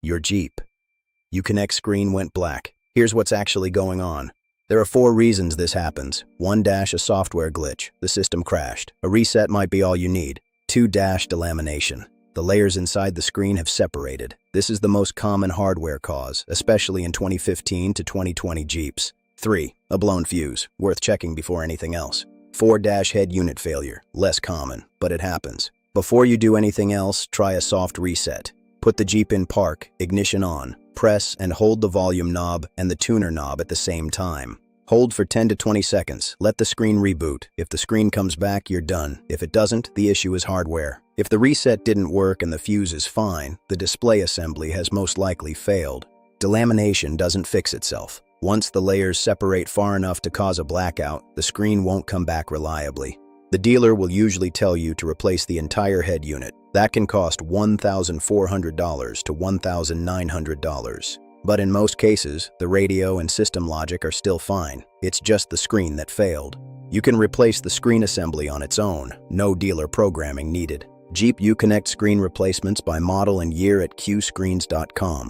Your Jeep. Uconnect screen went black. Here's what's actually going on. There are 4 reasons this happens. 1 - a software glitch. The system crashed. A reset might be all you need. 2 - delamination. The layers inside the screen have separated. This is the most common hardware cause, especially in 2015 to 2020 Jeeps. 3 - a blown fuse. Worth checking before anything else. 4 - head unit failure. Less common, but it happens. Before you do anything else, try a soft reset. Put the Jeep in park, ignition on, press and hold the volume knob and the tuner knob at the same time. Hold for 10 to 20 seconds, let the screen reboot. If the screen comes back, you're done. If it doesn't, the issue is hardware. If the reset didn't work and the fuse is fine, the display assembly has most likely failed. Delamination doesn't fix itself. Once the layers separate far enough to cause a blackout, the screen won't come back reliably. The dealer will usually tell you to replace the entire head unit. That can cost $1,400 to $1,900. But in most cases, the radio and system logic are still fine. It's just the screen that failed. You can replace the screen assembly on its own. No dealer programming needed. Jeep Uconnect screen replacements by model and year at qscreens.com.